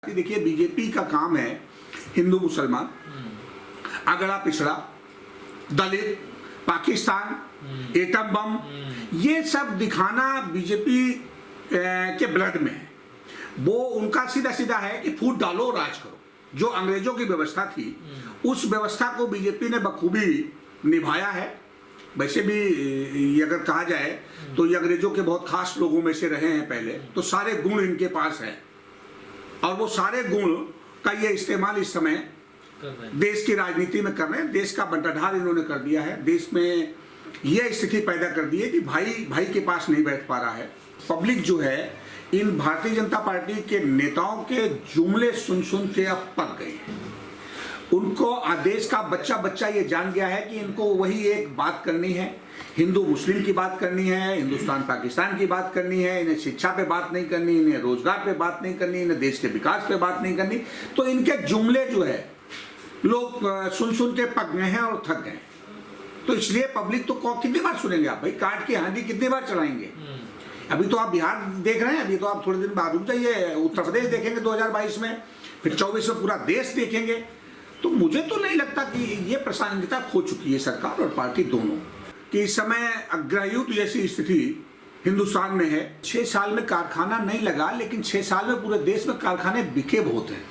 देखिए, बीजेपी का काम है हिंदू मुसलमान, अगड़ा पिछड़ा, दलित, पाकिस्तान, एटम बम, ये सब दिखाना बीजेपी के ब्लड में है। वो उनका सीधा सीधा है कि फूट डालो, राज करो। जो अंग्रेजों की व्यवस्था थी, उस व्यवस्था को बीजेपी ने बखूबी निभाया है। वैसे भी ये अगर कहा जाए तो ये अंग्रेजों के बहुत खास लोगों में से रहे हैं पहले, तो सारे गुण इनके पास है और वो सारे गुण का ये इस्तेमाल इस समय देश की राजनीति में कर रहे हैं। देश का बंटाढार इन्होंने कर दिया है। देश में ये स्थिति पैदा कर दी है कि भाई भाई के पास नहीं बैठ पा रहा है। पब्लिक जो है इन भारतीय जनता पार्टी के नेताओं के जुमले सुन सुन के अब पक गई है। उनको देश का बच्चा बच्चा ये जान गया है कि इनको वही एक बात करनी है, हिंदू मुस्लिम की बात करनी है, हिंदुस्तान पाकिस्तान की बात करनी है। इन्हें शिक्षा पे बात नहीं करनी, इन्हें रोजगार पे बात नहीं करनी, इन्हें देश के विकास पे बात नहीं करनी। तो इनके जुमले जो है लोग सुन सुन के पक गए हैं और थक गए। तो इसलिए पब्लिक तो कितनी बार सुनेंगे आप भाई, काट की हांडी कितनी बार चलाएंगे। अभी तो आप बिहार देख रहे हैं, अभी तो आप थोड़े दिन बाद रुक जाइए, उत्तर प्रदेश देखेंगे 2022 में, फिर 24 में पूरा देश देखेंगे। तो मुझे तो नहीं लगता कि ये प्रासंगिकता खो चुकी है सरकार और पार्टी दोनों, कि इस समय अग्रयुद्ध जैसी स्थिति हिंदुस्तान में है। 6 साल में कारखाना नहीं लगा, लेकिन 6 साल में पूरे देश में कारखाने बिके बहुत हैं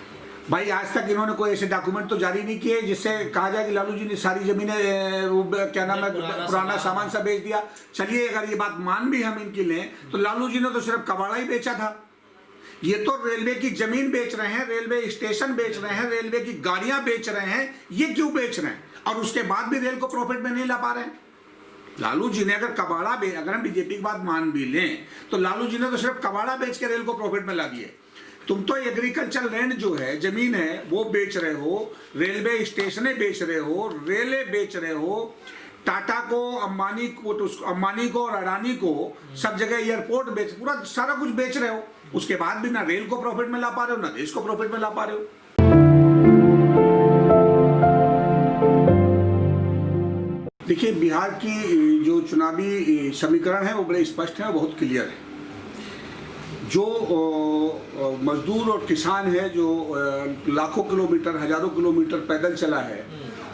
भाई। आज तक इन्होंने कोई ऐसे डॉक्यूमेंट तो जारी नहीं किए जिससे कहा जाए कि लालू जी ने सारी जमीनें क्या नाम है पुराना सामान सब बेच दिया। चलिए, अगर ये बात मान भी हम इनकी लें तो लालू जी ने तो सिर्फ कबाड़ा ही बेचा था। ये तो रेलवे की जमीन बेच रहे हैं, रेलवे स्टेशन बेच रहे हैं, रेलवे की गाड़ियां बेच रहे हैं। ये क्यों बेच रहे हैं? और उसके बाद भी रेल को प्रॉफिट में नहीं ला पा रहे हैं। लालू जी ने अगर अगर हम बीजेपी की बात मान भी लें तो लालू जी ने तो सिर्फ कबाड़ा बेच के रेल को प्रॉफिट में ला दिए। तुम तो एग्रीकल्चर लैंड जो है, जमीन है, वो बेच रहे हो, रेलवे स्टेशनें बेच रहे हो, रेलें बेच रहे हो, टाटा को, अंबानी को और अडानी को सब जगह एयरपोर्ट बेच, पूरा सारा कुछ बेच रहे हो। उसके बाद भी ना रेल को प्रॉफिट में ला पा रहे हो, ना देश को प्रॉफिट में ला पा रहे हो। देखिए, बिहार की जो चुनावी समीकरण है वो बड़े स्पष्ट है, बहुत क्लियर है। जो मजदूर और किसान है, जो लाखों किलोमीटर, हजारों किलोमीटर पैदल चला है,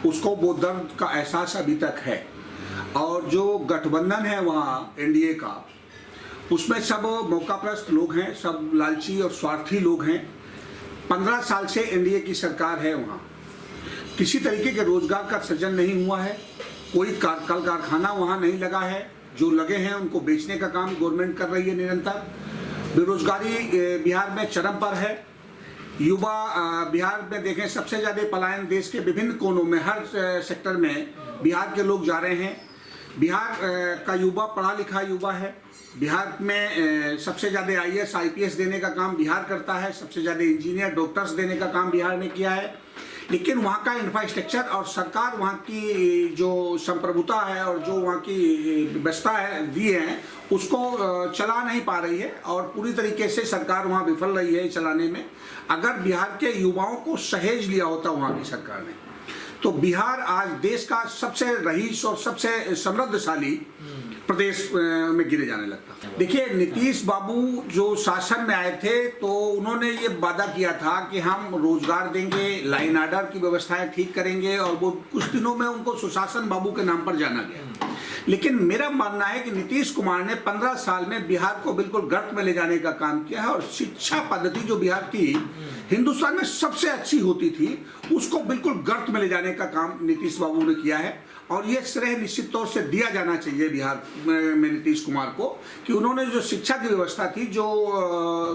उसको वो दर्द का एहसास अभी तक है। और जो गठबंधन है वहाँ एनडीए का, उसमें सब मौकाप्रस्त लोग हैं, सब लालची और स्वार्थी लोग हैं। 15 साल से एनडीए की सरकार है वहाँ, किसी तरीके के रोजगार का सृजन नहीं हुआ है। कोई कल कारखाना वहाँ नहीं लगा है। जो लगे हैं उनको बेचने का काम गवर्नमेंट कर रही है निरंतर। बेरोजगारी बिहार में चरम पर है। युवा बिहार में देखें, सबसे ज़्यादा पलायन देश के विभिन्न कोनों में, हर सेक्टर में बिहार के लोग जा रहे हैं। बिहार का युवा पढ़ा लिखा युवा है। बिहार में सबसे ज़्यादा आईएएस आईपीएस देने का काम बिहार करता है। सबसे ज़्यादा इंजीनियर डॉक्टर्स देने का काम बिहार ने किया है। लेकिन वहाँ का इंफ्रास्ट्रक्चर और सरकार वहाँ की जो संप्रभुता है और जो वहाँ की व्यवस्था है दी है, उसको चला नहीं पा रही है और पूरी तरीके से सरकार वहाँ विफल रही है चलाने में। अगर बिहार के युवाओं को सहेज लिया होता वहाँ की सरकार ने, तो बिहार आज देश का सबसे रईस और सबसे समृद्धशाली प्रदेश में गिने जाने लगता। देखिए, नीतीश बाबू जो शासन में आए थे तो उन्होंने ये वादा किया था कि हम रोजगार देंगे, लाइन ऑर्डर की व्यवस्थाएं ठीक करेंगे, और वो कुछ दिनों में उनको सुशासन बाबू के नाम पर जाना गया। लेकिन मेरा मानना है कि नीतीश कुमार ने 15 साल में बिहार को बिल्कुल गर्त में ले जाने का काम किया है। और शिक्षा पद्धति जो बिहार की हिंदुस्तान में सबसे अच्छी होती थी, उसको बिल्कुल गर्त में ले जाने का काम नीतीश बाबू ने किया है। और ये श्रेय निश्चित तौर से दिया जाना चाहिए बिहार में नीतीश कुमार को, कि उन्होंने जो शिक्षा की व्यवस्था थी, जो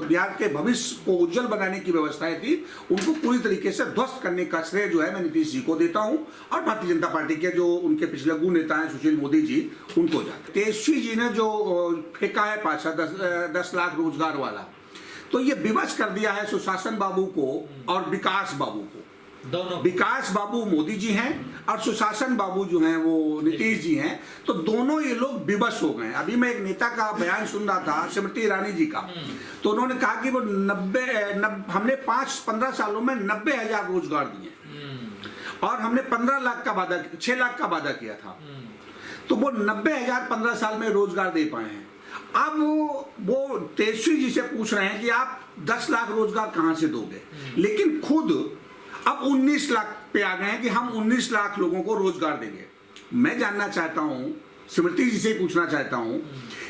बिहार के भविष्य को उज्जवल बनाने की व्यवस्थाएं थी, उनको पूरी तरीके से ध्वस्त करने का श्रेय जो है मैं नीतीश जी को देता हूं। और भारतीय जनता पार्टी के जो उनके पिछले लघु नेता हैं सुशील मोदी जी, उनको जाते। तेजस्वी जी ने जो फेंका है पाछा 10 लाख रोजगार वाला, तो ये विवश कर दिया है सुशासन बाबू को और विकास बाबू को। दोनों, विकास बाबू मोदी जी हैं और सुशासन बाबू जो हैं वो नीतीश जी हैं। तो दोनों ये लोग विवश हो गए। अभी मैं एक नेता का बयान सुन रहा था, स्मृति ईरानी जी का, तो उन्होंने कहा कि वो हमने 5-15 सालों में 90,000 रोजगार दिए और हमने 15 लाख का वादा, 6 लाख का वादा किया था। तो वो 90,000 15 साल में रोजगार दे पाए हैं। अब वो तेजस्वी जी से पूछ रहे हैं कि आप 10 लाख रोजगार कहां से दोगे, लेकिन खुद अब 19 लाख पे आ गए हैं कि हम 19 लाख लोगों को रोजगार देंगे। मैं जानना चाहता हूं, स्मृति जी से पूछना चाहता हूं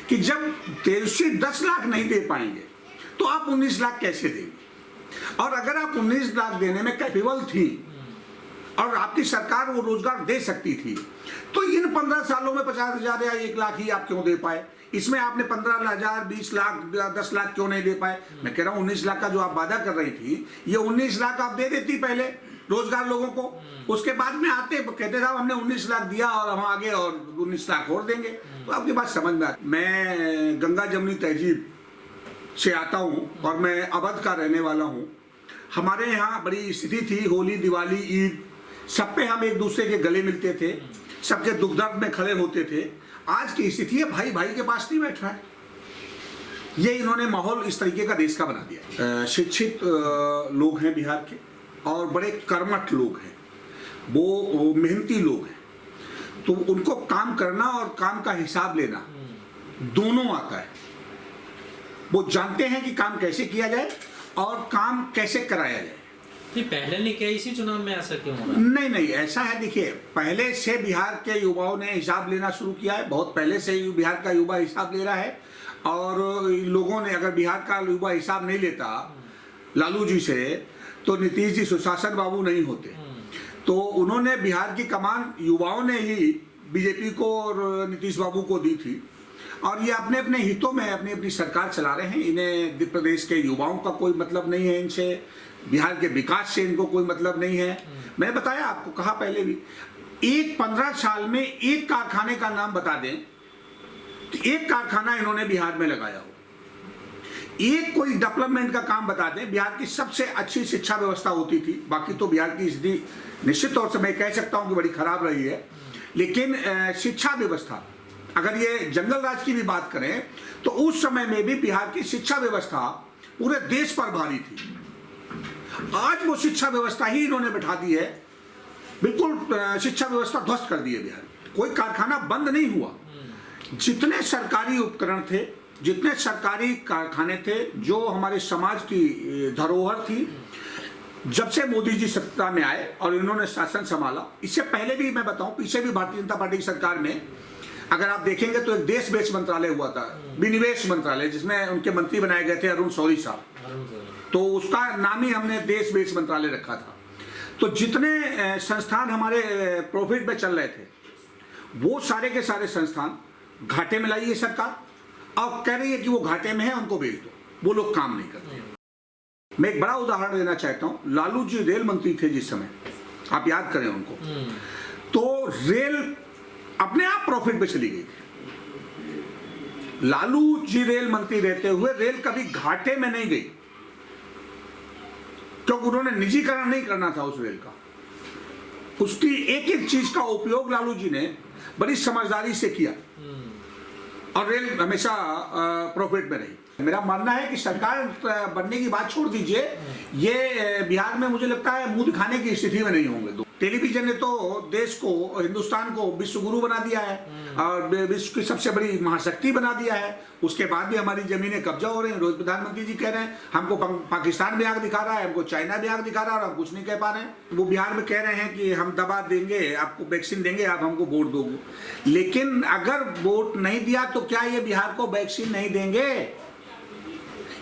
कि जब तेजस्वी 10 लाख नहीं दे पाएंगे तो आप 19 लाख कैसे देंगे? और अगर आप 19 लाख देने में कैपेबल थी और आपकी सरकार वो रोजगार दे सकती थी, तो इन 15 सालों में 50,000 या 1 लाख ही आप क्यों दे पाए? इसमें आपने 15,000, 20 लाख, 10 लाख क्यों नहीं दे पाए? मैं कह रहा हूं 19 लाख का जो आप वादा कर रही थी, ये 19 लाख आप दे देती पहले रोजगार लोगों को, उसके बाद में आते कहते साहब हमने 19 लाख दिया और हम आगे और 19 लाख और देंगे, तो आपकी बात समझ में आती। मैं गंगा जमुनी तहजीब से आता हूं और मैं अवध का रहने वाला हूं। हमारे यहाँ बड़ी स्थिति थी, होली, दिवाली, ईद, सब पे हम एक दूसरे के गले मिलते थे, सबके दुख दर्द में खड़े होते थे। आज की स्थिति है भाई भाई के पास नहीं बैठ रहा है। ये इन्होंने माहौल इस तरीके का देश का बना दिया। शिक्षित लोग हैं बिहार के और बड़े कर्मठ लोग हैं, वो मेहनती लोग हैं, तो उनको काम करना और काम का हिसाब लेना दोनों आता है। वो जानते हैं कि काम कैसे किया जाए और काम कैसे कराया जाए। पहले नहीं किया, इसी चुनाव में ऐसा क्यों हो रहा है? नहीं, ऐसा है, देखिए पहले से बिहार के युवाओं ने हिसाब लेना शुरू किया है, बहुत पहले से बिहार का युवा हिसाब ले रहा है। और लोगों ने, अगर बिहार का युवा हिसाब नहीं लेता लालू जी से, तो नीतीश जी सुशासन बाबू नहीं होते। तो उन्होंने बिहार की कमान युवाओं ने ही बीजेपी को और नीतीश बाबू को दी थी, और ये अपने अपने हितों में अपनी अपनी सरकार चला रहे हैं। इन्हें प्रदेश के युवाओं का कोई मतलब नहीं है, इनसे बिहार के विकास से इनको कोई मतलब नहीं है। मैंने बताया आपको, कहा पहले भी, एक 15 साल में एक कारखाने का नाम बता दें तो एक कारखाना इन्होंने बिहार में लगाया हो। एक कोई डेवलपमेंट का काम बता दें, बिहार की सबसे अच्छी शिक्षा व्यवस्था होती थी। बाकी तो बिहार की स्थिति निश्चित तौर से मैं कह सकता हूं कि बड़ी खराब रही है, लेकिन शिक्षा व्यवस्था, अगर ये जंगल राज की भी बात करें तो उस समय में भी बिहार की शिक्षा व्यवस्था पूरे देश पर भारी थी। आज वो शिक्षा व्यवस्था ही इन्होंने बैठा दी है, बिल्कुल शिक्षा व्यवस्था ध्वस्त कर दी है बिहार। कोई कारखाना बंद नहीं हुआ। जितने सरकारी उपकरण थे, जितने सरकारी कारखाने थे, जो हमारे समाज की धरोहर थी, जब से मोदी जी सत्ता में आए और इन्होंने शासन संभाला, इससे पहले भी मैं बताऊं, पीछे भी भारतीय जनता पार्टी की सरकार में अगर आप देखेंगे तो एक देश बेच मंत्रालय हुआ था, विनिवेश मंत्रालय, जिसमें उनके मंत्री बनाए गए थे अरुण शौरी साहब, तो उसका नाम ही हमने देश बेच मंत्रालय रखा था। तो जितने संस्थान हमारे प्रॉफिट में चल रहे थे, वो सारे के सारे संस्थान घाटे में लाई है सरकार, और कह रही है कि वो घाटे में है, उनको बेच दो, वो लोग काम नहीं करते। मैं एक बड़ा उदाहरण देना चाहता हूं। लालू जी रेल मंत्री थे जिस समय, आप याद करें उनको, तो रेल अपने आप प्रॉफिट में चली गई थी। लालू जी रेल मंत्री रहते हुए रेल कभी घाटे में नहीं गई, क्योंकि उन्होंने निजीकरण नहीं करना था उस रेल का। उसकी एक एक चीज का उपयोग लालू जी ने बड़ी समझदारी से किया और रेल हमेशा प्रॉफिट में रही। मेरा मानना है कि सरकार बनने की बात छोड़ दीजिए, ये बिहार में मुझे लगता है मुंह दिखाने की स्थिति में नहीं होंगे। टेलीविजन ने तो देश को, हिंदुस्तान को विश्व गुरु बना दिया है और विश्व की सबसे बड़ी महाशक्ति बना दिया है। उसके बाद भी हमारी जमीनें कब्जा हो रही हैं। रोज प्रधानमंत्री जी कह रहे हैं हमको पाकिस्तान भी आग दिखा रहा है, हमको चाइना भी आग दिखा रहा है, और हम कुछ नहीं कह पा रहे हैं। वो बिहार में कह रहे हैं कि हम दवा देंगे, आपको वैक्सीन देंगे, आप हमको वोट दोगे। लेकिन अगर वोट नहीं दिया तो क्या ये बिहार को वैक्सीन नहीं देंगे?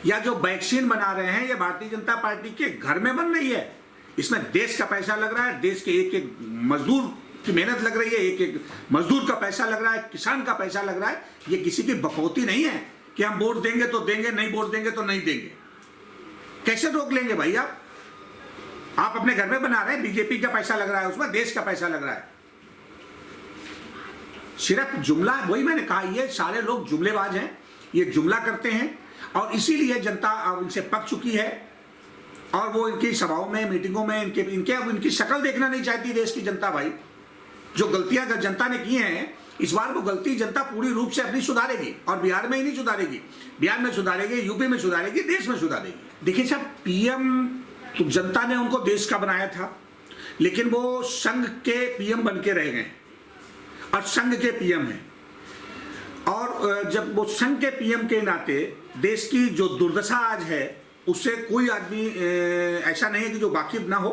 या जो वैक्सीन बना रहे हैं ये भारतीय जनता पार्टी के घर में बन रही है, इसमें देश का पैसा लग रहा है, देश के एक एक मजदूर की मेहनत लग रही है, एक एक मजदूर का पैसा लग रहा है, किसान का पैसा लग रहा है। ये किसी की बकौती नहीं है कि हम वोट देंगे तो देंगे, नहीं वोट देंगे तो नहीं देंगे। कैसे रोक लेंगे भाई आप अपने घर में बना रहे हैं, बीजेपी का पैसा लग रहा है उसमें, देश का पैसा लग रहा है। सिर्फ जुमला, वही मैंने कहा, ये सारे लोग जुमलेबाज हैं, ये जुमला करते हैं और इसीलिए जनता अब इनसे पक चुकी है और वो इनकी सभाओं में, मीटिंगों में इनकी शक्ल देखना नहीं चाहती देश की जनता। भाई जो गलतियां जनता ने की हैं, इस बार वो गलती जनता पूरी रूप से अपनी सुधारेगी, और बिहार में ही नहीं सुधारेगी, बिहार में सुधारेगी, यूपी में सुधारेगी, देश में सुधारेगी। देखिए साहब, पीएम तो जनता ने उनको देश का बनाया था, लेकिन वो संघ के पीएम बन के रह गए और संघ के पीएम हैं। और जब वो संघ के पीएम के नाते देश की जो दुर्दशा आज है उससे कोई आदमी ऐसा नहीं है कि जो वाकिफ ना हो।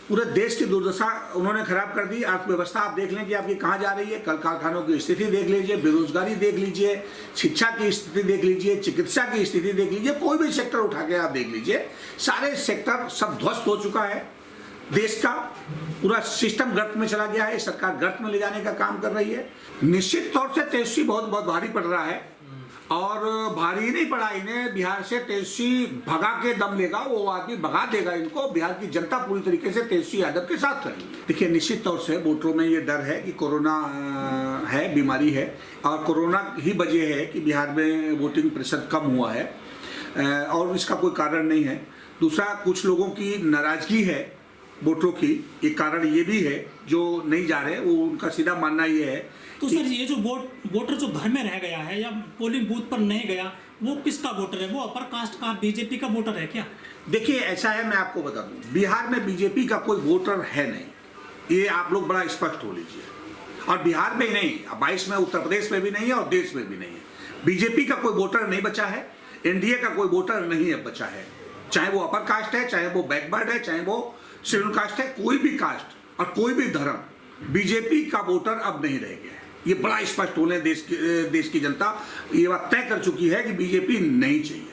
पूरे देश की दुर्दशा उन्होंने खराब कर दी। अर्थव्यवस्था आप देख लें कि आपकी कहाँ जा रही है। कल कारखानों की स्थिति देख लीजिए, बेरोजगारी देख लीजिए, शिक्षा की स्थिति देख लीजिए, चिकित्सा की स्थिति देख लीजिए, कोई भी सेक्टर उठा के आप देख लीजिए, सारे सेक्टर सब ध्वस्त हो चुका है। देश का पूरा सिस्टम गर्त में चला गया है। सरकार गर्त में ले जाने का काम कर रही है। निश्चित तौर से तेजस्वी बहुत भारी पड़ रहा है और भारी नहीं पड़ा इन्हें। बिहार से तेजस्वी भगा के दम लेगा, वो आदमी भगा देगा इनको। बिहार की जनता पूरी तरीके से तेजस्वी यादव के साथ रहेगी। देखिए, निश्चित तौर से वोटरों में ये डर है कि कोरोना है, बीमारी है, और कोरोना ही वजह है कि बिहार में वोटिंग प्रतिशत कम हुआ है, और इसका कोई कारण नहीं है। दूसरा, कुछ लोगों की नाराजगी है वोटरों की, एक कारण ये भी है जो नहीं जा रहे। वो उनका सीधा मानना ये है। तो सर, ये जो वोटर जो घर में रह गया है या पोलिंग बूथ पर नहीं गया, वो किसका वोटर है? वो अपर कास्ट का बीजेपी का वोटर है क्या? देखिए, ऐसा है, मैं आपको बता दूं, बिहार में बीजेपी का कोई वोटर है नहीं। ये आप लोग बड़ा स्पष्ट हो लीजिए। और बिहार में ही नहीं, 22 में उत्तर प्रदेश में भी नहीं है और देश में भी नहीं है। बीजेपी का कोई वोटर नहीं बचा है, एनडीए का कोई वोटर नहीं है बचा है। चाहे वो अपर कास्ट है, चाहे वो बैकवर्ड है, चाहे वो शेड्यूल कास्ट है, कोई भी कास्ट और कोई भी धर्म, बीजेपी का वोटर अब नहीं रह गया है। ये बड़ा स्पष्ट होने देश की जनता ये बात तय कर चुकी है कि बीजेपी नहीं चाहिए।